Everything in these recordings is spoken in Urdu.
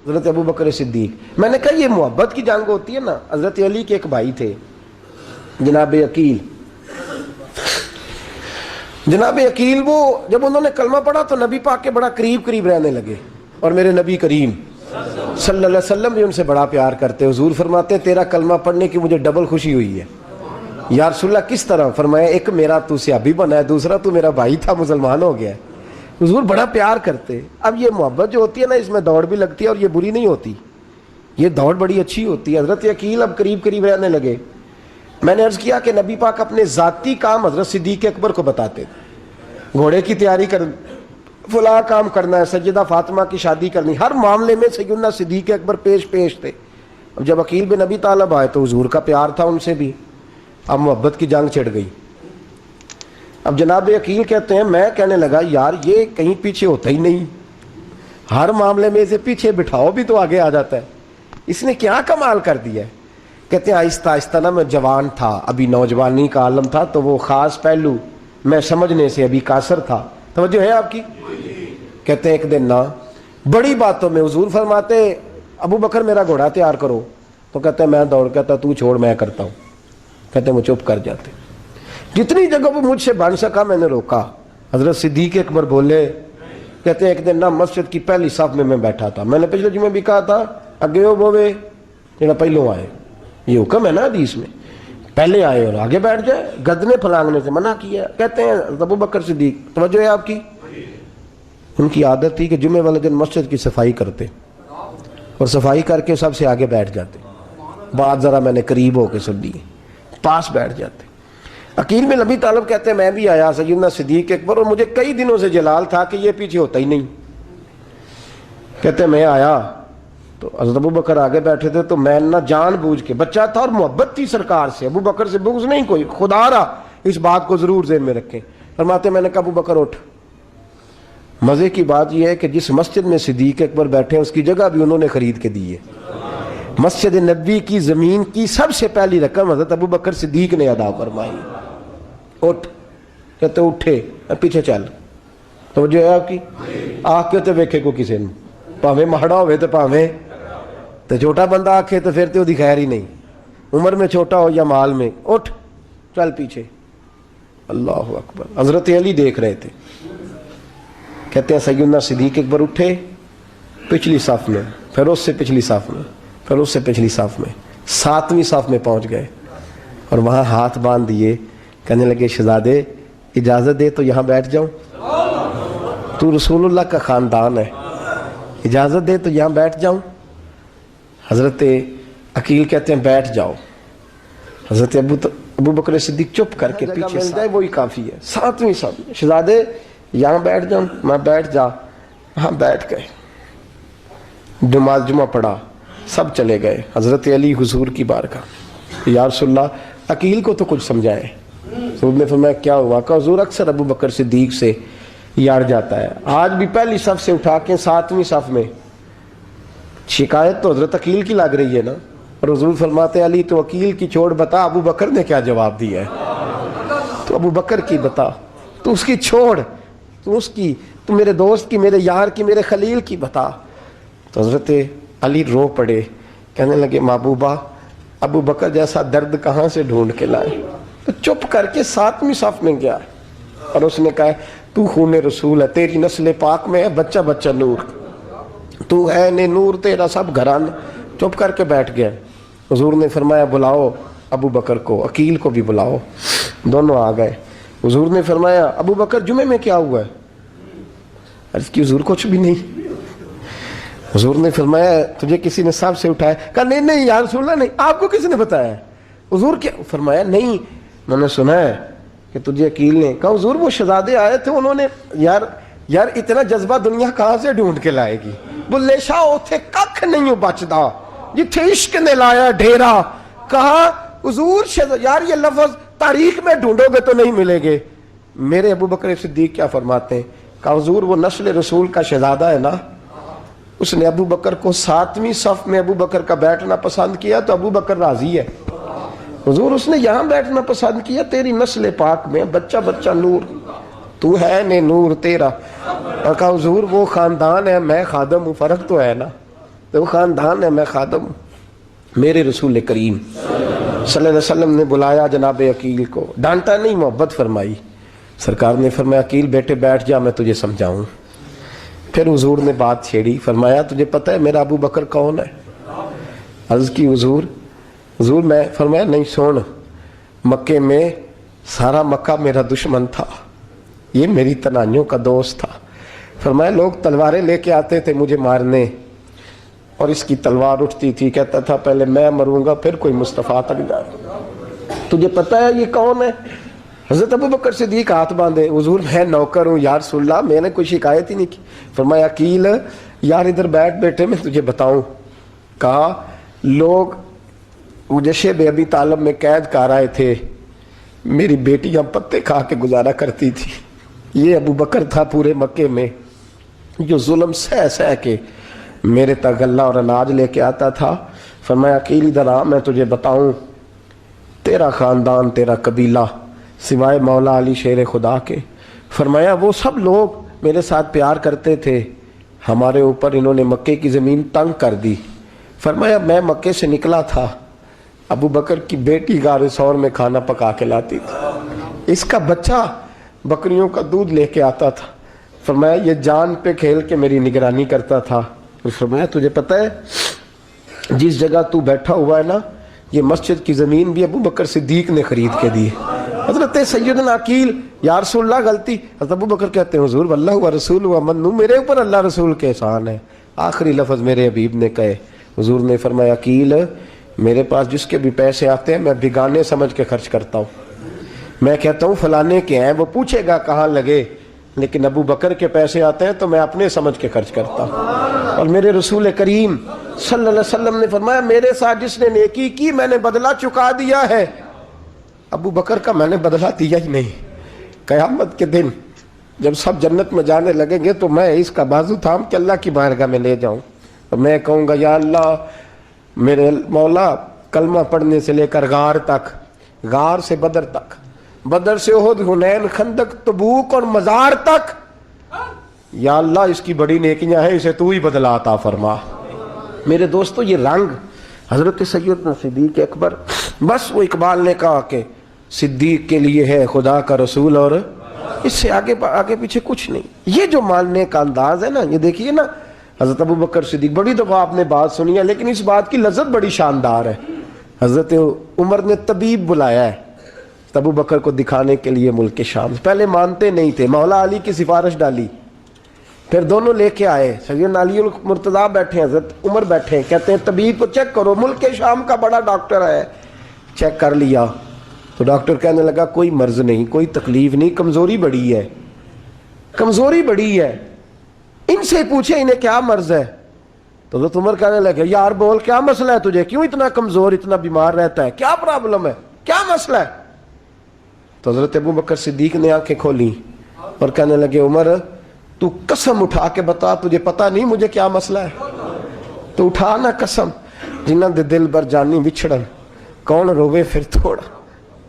حضرت ابو بکر صدیق. میں نے کہا یہ محبت کی جنگ ہوتی ہے نا. حضرت علی کے ایک بھائی تھے جناب عقیل. جناب عقیل وہ جب انہوں نے کلمہ پڑھا تو نبی پاک کے بڑا قریب رہنے لگے, اور میرے نبی کریم صلی اللہ علیہ وسلم بھی ان سے بڑا پیار کرتے. حضور فرماتے تیرا کلمہ پڑھنے کی مجھے ڈبل خوشی ہوئی ہے. یا رسول اللہ کس طرح؟ فرمایا ایک میرا تو صحابی بنا ہے, دوسرا تو میرا بھائی تھا مسلمان ہو گیا ہے. حضور بڑا پیار کرتے. اب یہ محبت جو ہوتی ہے نا, اس میں دوڑ بھی لگتی ہے اور یہ بری نہیں ہوتی, یہ دوڑ بڑی اچھی ہوتی ہے. حضرت عقیل اب قریب رہنے لگے. میں نے عرض کیا کہ نبی پاک اپنے ذاتی کام حضرت صدیق اکبر کو بتاتے تھے. گھوڑے کی تیاری کر, فلاں کام کرنا ہے, سیدہ فاطمہ کی شادی کرنی, ہر معاملے میں سیدنا صدیق اکبر پیش تھے. اب جب عقیل بن ابی طالب آئے تو حضور کا پیار تھا ان سے بھی, اب محبت کی جنگ چھڑ گئی. اب جناب عقیل کہتے ہیں میں کہنے لگا یار یہ کہیں پیچھے ہوتا ہی نہیں, ہر معاملے میں اسے پیچھے بٹھاؤ بھی تو آگے آ جاتا ہے, اس نے کیا کمال کر دیا ہے. کہتے ہیں آہستہ آہستہ نا میں جوان تھا, ابھی نوجوانی کا عالم تھا, تو وہ خاص پہلو میں سمجھنے سے ابھی قاصر تھا. توجہ ہے آپ کی؟ کہتے ہیں ایک دن نا بڑی باتوں میں حضور فرماتے ابو بکر میرا گھوڑا تیار کرو, تو کہتے ہیں میں دوڑ, کہتا تو چھوڑ میں کرتا ہوں. کہتے ہیں وہ چپ کر جاتے. جتنی جگہ وہ مجھ سے بن سکا میں نے روکا. حضرت صدیق اکبر بولے, کہتے ہیں ایک دن نا مسجد کی پہلی صف میں بیٹھا تھا. میں نے پچھلے جمعے بھی کہا تھا اگے ہو بوے جڑا پہلوں آئے, یہ حکم ہے نا حدیث میں, پہلے آئے اور آگے بیٹھ جائے, گدنے پھلانگنے سے منع کیا. کہتے ہیں ابو بکر صدیق, توجہ ہے آپ کی, ان کی عادت تھی کہ جمعے والے دن مسجد کی صفائی کرتے اور صفائی کر کے سب سے آگے بیٹھ جاتے. بات ذرا میں نے قریب ہو کے سن لی, پاس بیٹھ جاتے. عقیل بن ابی طالب کہتے ہیں میں بھی آیا سیدنا صدیق اکبر, اور مجھے کئی دنوں سے جلال تھا کہ یہ پیچھے ہوتا ہی نہیں. کہتے ہیں میں آیا تو حضرت ابو بکر آگے بیٹھے تھے, تو میں نہ جان بوجھ کے, بچہ تھا اور محبت تھی سرکار سے, ابو بکر سے بغض نہیں کوئی, خدا رہا اس بات کو ضرور ذہن میں رکھیں. فرماتے میں نے کہا ابو بکر اٹھ. مزے کی بات یہ ہے کہ جس مسجد میں صدیق اکبر بیٹھے ہیں اس کی جگہ بھی انہوں نے خرید کے دی ہے. مسجد نبوی کی زمین کی سب سے پہلی رقم حضرت ابو بکر صدیق نے ادا فرمائی. اٹھ. کہتے اٹھے, پیچھے چل. تو جو ہے آپ کی آنکھ کے تو ویکھے کو کسی نے, پاویں مہڑا ہوئے تو پاویں تو چھوٹا بندہ آنکھے تو پھر تو وہ خیر ہی نہیں, عمر میں چھوٹا ہو یا مال میں. اٹھ چل پیچھے. اللہ اکبر. حضرت علی دیکھ رہے تھے. کہتے ہیں سیدنا صدیق اکبر اٹھے پچھلی صف میں, پھر اس سے پچھلی صف میں, پھر اس سے پچھلی صف میں, 7ویں صف میں پہنچ گئے اور وہاں ہاتھ باندھ دیے. کہنے لگے شہزادے اجازت دے تو یہاں بیٹھ جاؤں, تو رسول اللہ کا خاندان ہے, اجازت دے تو یہاں بیٹھ جاؤں. حضرت عقیل کہتے ہیں بیٹھ جاؤ. حضرت ابو بکر صدیق چپ کر کے پیچھے مل جائے وہی کافی ہے. 7ویں صف, شہزادے یہاں بیٹھ جاؤں. میں بیٹھ جا. ہاں بیٹھ گئے. نماز جمعہ پڑھا, سب چلے گئے. حضرت علی حضور کی بارگاہ, یا رسول اللہ عقیل کو تو کچھ سمجھائے. حضور نے فرمایا کیا ہوا؟ کہ حضور اکثر ابو بکر صدیق سے یار جاتا ہے, آج بھی پہلی صف سے اٹھا کے 7ویں صف میں. شکایت تو حضرت عقیل کی لگ رہی ہے نا, اور حضور فرماتے علی تو عقیل کی چھوڑ, بتا ابو بکر نے کیا جواب دیا ہے. تو ابو بکر کی بتا, تو اس کی چھوڑ, تو اس کی, تو میرے دوست کی, میرے یار کی, میرے خلیل کی بتا. تو حضرت علی رو پڑے, کہنے لگے محبوبہ ابو بکر جیسا درد کہاں سے ڈھونڈ کے لائے. تو چپ کر کے 7ویں صف میں گیا اور اس نے کہا تو خون رسول ہے, تیری نسل پاک میں ہے بچہ بچہ نور, تو ہے نے نور تیرا سب گھران. چپ کر کے بیٹھ گیا. حضور نے فرمایا بلاؤ ابو بکر کو, عقیل کو بھی بلاؤ. دونوں آ گئے. حضور نے فرمایا ابو بکر جمعے میں کیا ہوا ہے؟ عرض کی حضور کچھ بھی نہیں. حضور نے فرمایا تجھے کسی نے صاحب سے اٹھایا؟ کہا نہیں یا رسول اللہ نہیں. آپ کو کس نے بتایا؟ حضور کیا؟ فرمایا نہیں میں نے سنا ہے کہ تجھے عقیل نے. کہا حضور وہ شہزادے آئے تھے, انہوں نے یار اتنا جذبہ دنیا کہاں سے ڈھونڈ کے لائے گی. بلے شاہ اوتھے ککھ نہیں بچدا جتھے عشق نے لایا ڈھیرا. کہا حضور یار یہ لفظ تاریخ میں ڈھونڈو گے تو نہیں ملے گے. میرے ابو بکر صدیق کیا فرماتے ہیں؟ کہا حضور وہ نسل رسول کا شہزادہ ہے نا, اس نے ابو بکر کو 7ویں صف میں ابو بکر کا بیٹھنا پسند کیا تو ابو بکر راضی ہے. حضور اس نے یہاں بیٹھنا پسند کیا, تیری نسل پاک میں بچہ بچہ نور, تو ہے نے نور تیرا. اور کہا حضور وہ خاندان ہے, میں خادم ہوں, فرق تو ہے نا. وہ خاندان ہے، میں خادم ہوں۔ میرے رسول کریم صلی اللہ علیہ وسلم نے بلایا جناب عقیل کو، ڈانٹا نہیں، محبت فرمائی۔ سرکار نے فرمایا عقیل بیٹے بیٹھ جا، میں تجھے سمجھاؤں۔ پھر حضور نے بات چھیڑی، فرمایا تجھے پتہ ہے میرا ابو بکر کون ہے؟ عرض کی حضور میں، فرمایا نہیں سن، مکے میں سارا مکہ میرا دشمن تھا، یہ میری تنائیوں کا دوست تھا۔ فرمایا لوگ تلواریں لے کے آتے تھے مجھے مارنے، اور اس کی تلوار اٹھتی تھی، کہتا تھا پہلے میں مروں گا پھر کوئی مصطفیٰ تک جائے۔ تجھے پتہ ہے یہ کون ہے؟ حضرت ابو بکر صدیق ہاتھ باندھے، حضور میں نوکر ہوں یا رسول اللہ، میں نے کوئی شکایت ہی نہیں کی۔ فرمایا عقیل یار ادھر بیٹھ بیٹھے، میں تجھے بتاؤں۔ کہا لوگ مجھے شیب ابی طالب میں قید کر آئے تھے، میری بیٹیاں پتے کھا کے گزارا کرتی تھی، یہ ابو بکر تھا پورے مکے میں جو ظلم سہ سہ کے میرے تک غلہ اور اناج لے کے آتا تھا۔ فرمایا عقیل ادھر آ، میں تجھے بتاؤں، تیرا خاندان تیرا قبیلہ سوائے مولا علی شیر خدا کے، فرمایا وہ سب لوگ میرے ساتھ پیار کرتے تھے، ہمارے اوپر انہوں نے مکے کی زمین تنگ کر دی۔ فرمایا میں مکے سے نکلا تھا، ابو بکر کی بیٹی غار ثور میں کھانا پکا کے لاتی تھی، اس کا بچہ بکریوں کا دودھ لے کے آتا تھا۔ فرمایا یہ جان پہ کھیل کے میری نگرانی کرتا تھا۔ فرمایا تجھے پتہ ہے جس جگہ تو بیٹھا ہوا ہے نا، یہ مسجد کی زمین بھی ابو بکر صدیق نے خرید کے دی۔ حضرت سیدنا عقیل یا رسول اللہ غلطی، حضرت ابو بکر کہتے ہیں حضور واللہ و رسول و من، میرے اوپر اللہ رسول کے احسان ہے۔ آخری لفظ میرے حبیب نے کہے، حضور نے فرمایا عقیل میرے پاس جس کے بھی پیسے آتے ہیں میں بگانے سمجھ کے خرچ کرتا ہوں، میں کہتا ہوں فلانے کے ہیں، وہ پوچھے گا کہاں لگے، لیکن ابو بکر کے پیسے آتے ہیں تو میں اپنے سمجھ کے خرچ کرتا ہوں۔ اور میرے رسول کریم صلی اللہ علیہ وسلم نے فرمایا میرے ساتھ جس نے نیکی کی میں نے بدلہ چکا دیا ہے، ابو بکر کا میں نے بدلہ دیا ہی نہیں۔ قیامت کے دن جب سب جنت میں جانے لگیں گے تو میں اس کا بازو تھام کے اللہ کی بارگاہ میں لے جاؤں، اور میں کہوں گا یا اللہ میرے مولا کلمہ پڑھنے سے لے کر غار تک، غار سے بدر تک، بدر سے احد، حنین، خندق، تبوک اور مزار تک، یا اللہ اس کی بڑی نیکیاں ہیں، اسے تو ہی بدلہ عطا فرما۔ میرے دوستو یہ رنگ حضرت سیدنا صدیق اکبر، بس وہ اقبال نے کہا کہ صدیق کے لیے ہے خدا کا رسول، اور اس سے آگے پیچھے کچھ نہیں۔ یہ جو ماننے کا انداز ہے نا، یہ دیکھیے نا، حضرت ابو بکر صدیق، بڑی دفعہ آپ نے بات سنی ہے لیکن اس بات کی لذت بڑی شاندار ہے۔ حضرت عمر نے طبیب بلایا ہے ابو بکر کو دکھانے کے لیے ملک شام، پہلے مانتے نہیں تھے، مولا علی کی سفارش ڈالی، پھر دونوں لے کے آئے، سیدنا علی المرتضیٰ بیٹھے ہیں، حضرت عمر بیٹھے ہیں، کہتے ہیں طبیب کو چیک کرو، ملک شام کا بڑا ڈاکٹر ہے۔ چیک کر لیا تو ڈاکٹر کہنے لگا کوئی مرض نہیں، کوئی تکلیف نہیں، کمزوری بڑی ہے، کمزوری بڑی ہے، ان سے پوچھے انہیں کیا مرض ہے۔ تو حضرت عمر کہنے لگے یار بول کیا مسئلہ ہے تجھے، کیوں اتنا کمزور، اتنا بیمار رہتا ہے، کیا پرابلم ہے، کیا مسئلہ ہے؟ تو حضرت ابو بکر صدیق نے آنکھیں کھولی اور کہنے لگے عمر تو قسم اٹھا کے بتا، تجھے پتا نہیں مجھے کیا مسئلہ ہے؟ تو اٹھا نہ قسم، جنہاں دے دل بر جانی وچھڑن، کون روے پھر تھوڑا،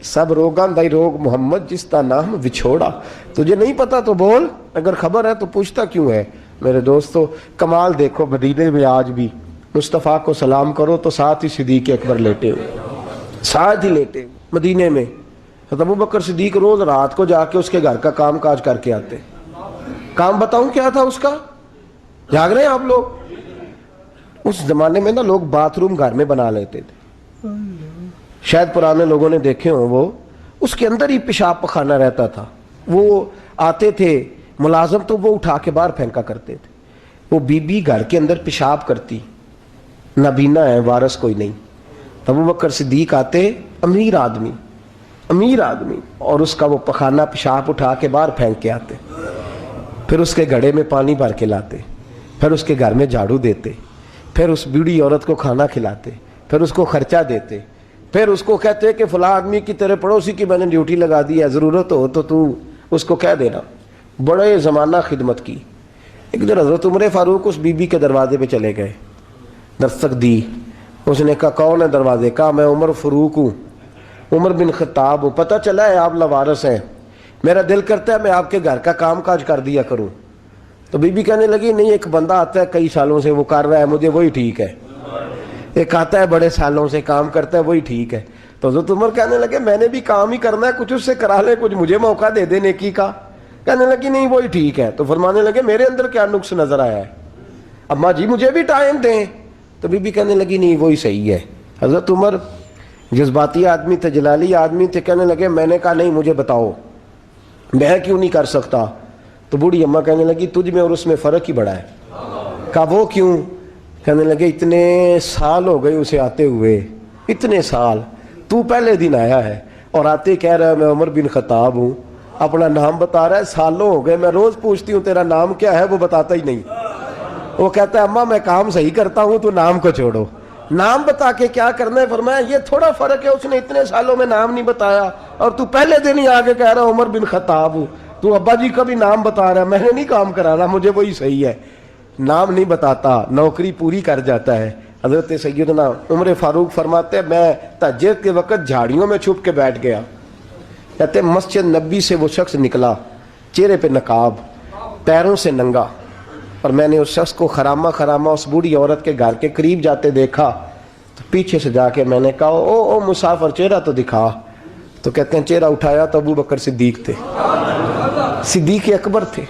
سب روگاں دائی روگ محمد جس کا نام وچھوڑا۔ تجھے نہیں پتا تو بول، اگر خبر ہے تو پوچھتا کیوں ہے؟ میرے دوستو کمال دیکھو، مدینے میں آج بھی مصطفیٰ کو سلام کرو تو ساتھ ہی صدیق اکبر لیٹے ہوئے، ساتھ ہی لیٹے ہوئے مدینے میں۔ ابو بکر صدیق روز رات کو جا کے اس کے گھر کا کام کاج کر کے آتے۔ کام بتاؤں کیا تھا اس کا؟ جاگ رہے ہیں آپ لوگ؟ اس زمانے میں نا لوگ باتھ روم گھر میں بنا لیتے تھے، شاید پرانے لوگوں نے دیکھے ہوں، وہ اس کے اندر ہی پیشاب پخانہ رہتا تھا، وہ آتے تھے ملازم تو وہ اٹھا کے باہر پھینکا کرتے تھے، وہ بی بی گھر کے اندر پیشاب کرتی، نابینا ہے، وارث کوئی نہیں، ابو بکر صدیق آتے، امیر آدمی، اور اس کا وہ پخانہ پیشاب اٹھا کے باہر پھینک کے آتے، پھر اس کے گھڑے میں پانی بھر کے لاتے، پھر اس کے گھر میں جھاڑو دیتے، پھر اس بوڑھی عورت کو کھانا کھلاتے، پھر اس کو خرچہ دیتے، پھر اس کو کہتے کہ فلاں آدمی کی تیرے پڑوسی کی میں نے ڈیوٹی لگا دی ہے، ضرورت ہو تو اس کو کہہ دینا۔ بڑے زمانہ خدمت کی۔ ایک دن حضرت عمر فاروق اس بی بی کے دروازے پہ چلے گئے، دستک دی، اس نے کہا کون ہے دروازے؟ کہا میں عمر فاروق ہوں، عمر بن خطاب ہوں، پتہ چلا ہے آپ لوارث ہیں، میرا دل کرتا ہے میں آپ کے گھر کا کام کاج کر دیا کروں۔ تو بی بی کہنے لگی نہیں، ایک بندہ آتا ہے کئی سالوں سے وہ کر رہا ہے، مجھے وہی ٹھیک ہے. ایک آتا ہے بڑے سالوں سے کام کرتا ہے، وہی ٹھیک ہے. تو حضرت عمر کہنے لگے میں نے بھی کام ہی کرنا ہے، کچھ اس سے کرا لے، کچھ مجھے موقع دے دے نیکی کا. کہنے لگی نہیں وہی ٹھیک ہے. تو فرمانے لگے میرے اندر کیا نقص نظر آیا ہے، اماں جی مجھے بھی ٹائم دیں. تو بی بی کہنے لگی نہیں وہی صحیح ہے. حضرت عمر جذباتی آدمی تھے، جلالی آدمی تھے. کہنے لگے میں نے کہا نہیں مجھے بتاؤ میں کیوں نہیں کر سکتا. تو بوڑھی اماں کہنے لگی تجھ میں اور اس میں فرق ہی بڑا ہے. کہا وہ کیوں؟ کہنے لگے اتنے سال ہو گئے اسے آتے ہوئے، اتنے سال. تو پہلے دن آیا ہے اور آتے کہہ رہا ہے میں عمر بن خطاب ہوں، اپنا نام بتا رہا ہے. سالوں ہو گئے میں روز پوچھتی ہوں تیرا نام کیا ہے، وہ بتاتا ہی نہیں. وہ کہتا ہے اماں میں کام صحیح کرتا ہوں، تو نام کو چھوڑو، نام بتا کے کیا کرنا ہے. فرمایا یہ تھوڑا فرق ہے، اس نے اتنے سالوں میں نام نہیں بتایا اور تو پہلے دن ہی آگے کہہ رہا عمر بن خطاب ہوں. تو ابا جی کا بھی نام بتا رہا ہے، میں نے نہیں کام کرانا، مجھے وہی صحیح ہے. نام نہیں بتاتا، نوکری پوری کر جاتا ہے. حضرت سیدنا عمر فاروق فرماتے ہیں میں تہجد کے وقت جھاڑیوں میں چھپ کے بیٹھ گیا. کہتے ہیں مسجد نبی سے وہ شخص نکلا، چہرے پہ نقاب، پیروں سے ننگا، اور میں نے اس شخص کو خرامہ خرامہ اس بوڑھی عورت کے گھر کے قریب جاتے دیکھا. تو پیچھے سے جا کے میں نے کہا او مسافر چہرہ تو دکھا. تو کہتے ہیں چہرہ اٹھایا تو ابو بکر صدیق تھے، صدیق اکبر تھے.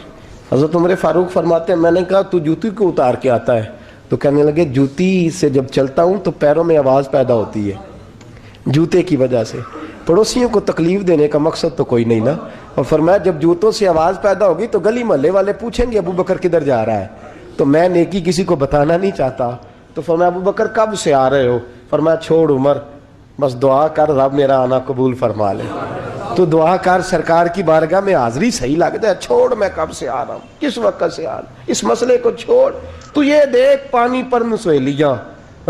حضرت عمر فاروق فرماتے ہیں میں نے کہا تو جوتی کو اتار کے آتا ہے؟ تو کہنے لگے جوتی سے جب چلتا ہوں تو پیروں میں آواز پیدا ہوتی ہے، جوتے کی وجہ سے. پڑوسیوں کو تکلیف دینے کا مقصد تو کوئی نہیں نا. اور فرمایا جب جوتوں سے آواز پیدا ہوگی تو گلی محلے والے پوچھیں گے ابو بکر کدھر جا رہا ہے، تو میں نیکی کسی کو بتانا نہیں چاہتا. تو فرمایا ابو بکر کب سے آ رہے ہو؟ فرمایا چھوڑ عمر، بس دعا کر رب میرا آنا قبول فرما لے. تو دعا کر سرکار کی بارگاہ میں حاضری صحیح لگتا ہے. چھوڑ میں کب سے آ رہا ہوں، کس وقت سے آ رہا ہوں، اس مسئلے کو چھوڑ. تو یہ دیکھ پانی پر نسویلیاں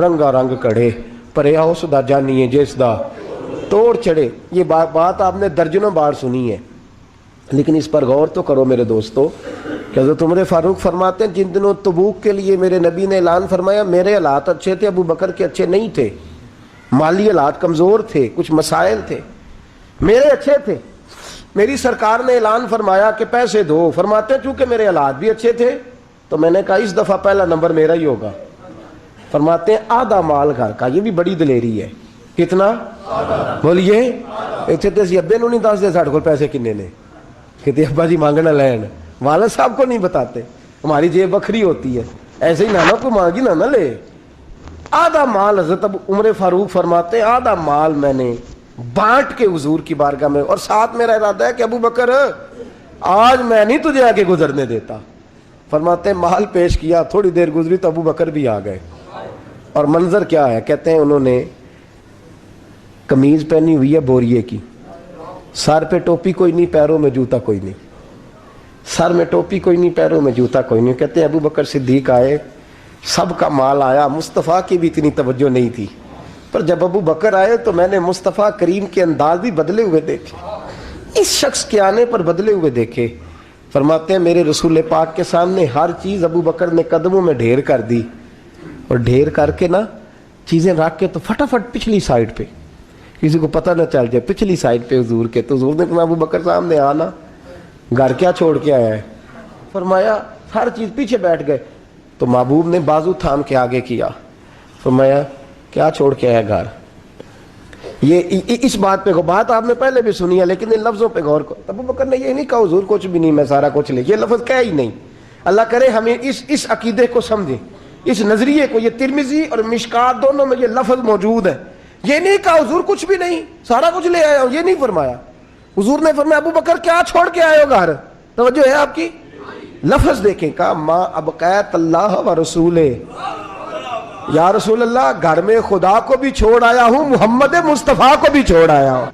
رنگا رنگ کڑے پریا اس دا جانیے جس دا توڑ چڑھے. یہ بات آپ نے درجنوں بار سنی ہے، لیکن اس پر غور تو کرو میرے دوستو کہ حضرت عمر فاروق فرماتے ہیں جن دنوں تبوک کے لیے میرے نبی نے اعلان فرمایا میرے حالات اچھے تھے، ابو بکر کے اچھے نہیں تھے، مالی حالات کمزور تھے، کچھ مسائل تھے، میرے اچھے تھے. میری سرکار نے اعلان فرمایا کہ پیسے دو. فرماتے ہیں چونکہ میرے حالات بھی اچھے تھے تو میں نے کہا اس دفعہ پہلا نمبر میرا ہی ہوگا. فرماتے ہیں آدھا مال گھر کا، یہ بھی بڑی دلیری ہے. کتنا؟ بولیے. اتنے تو اسی ابے نو نہیں دس دے ساڑھے کو پیسے کنے نے، کہتے ابا جی مانگنا لین، والد صاحب کو نہیں بتاتے، ہماری جیب بکھری ہوتی ہے، ایسے ہی نانا کو مانگی نانا لے. آدھا مال حضرت عمر فاروق فرماتے ہیں آدھا مال میں نے بانٹ کے حضور کی بارگاہ میں، اور ساتھ میرا ارادہ ہے کہ ابو بکر آج میں نہیں تجھے آگے گزرنے دیتا. فرماتے ہیں مال پیش کیا، تھوڑی دیر گزری تو ابو بکر بھی آ گئے. اور منظر کیا ہے؟ کہتے ہیں انہوں نے قمیض پہنی ہوئی ہے بوریے کی، سر پہ ٹوپی کوئی نہیں، پیروں میں جوتا کوئی نہیں، سر میں ٹوپی کوئی نہیں، پیروں میں جوتا کوئی نہیں. کہتے ہیں ابو بکر صدیق آئے، سب کا مال آیا، مصطفیٰ کی بھی اتنی توجہ نہیں تھی، پر جب ابو بکر آئے تو میں نے مصطفیٰ کریم کے انداز بھی بدلے ہوئے دیکھے، اس شخص کے آنے پر بدلے ہوئے دیکھے. فرماتے ہیں میرے رسول پاک کے سامنے ہر چیز ابو بکر نے قدموں میں ڈھیر کر دی، اور ڈھیر کر کے نا چیزیں رکھ کے تو فٹافٹ پچھلی سائڈ پہ، کسی کو پتہ نہ چل جائے، پچھلی سائڈ پہ حضور کے. تو حضور نے کہا ابو بکر سامنے آنا، گھر کیا چھوڑ کے آیا ہے؟ فرمایا ہر چیز پیچھے بیٹھ گئے. تو محبوب نے بازو تھام کے آگے کیا، فرمایا کیا چھوڑ کے آیا گھر؟ یہ اس بات پہ بات آپ نے پہلے بھی سنی ہے لیکن ان لفظوں پہ غور کرو. ابو بکر نے یہ نہیں کہا حضور کچھ بھی نہیں میں سارا کچھ لے، یہ لفظ کہا ہی نہیں. اللہ کرے ہمیں اس عقیدے کو سمجھیں، اس نظریے کو. یہ ترمذی اور مشکات دونوں میں یہ لفظ موجود ہے. یہ نہیں کہا حضور کچھ بھی نہیں سارا کچھ لے آیا ہوں، یہ نہیں فرمایا. حضور نے فرمایا ابو بکر کیا چھوڑ کے آئے ہو گھر؟ توجہ ہے آپ کی؟ لفظ دیکھیں، کہا ما ابقیت اللہ و رسول، یا رسول اللہ گھر میں خدا کو بھی چھوڑ آیا ہوں، محمد مصطفیٰ کو بھی چھوڑ آیا ہوں.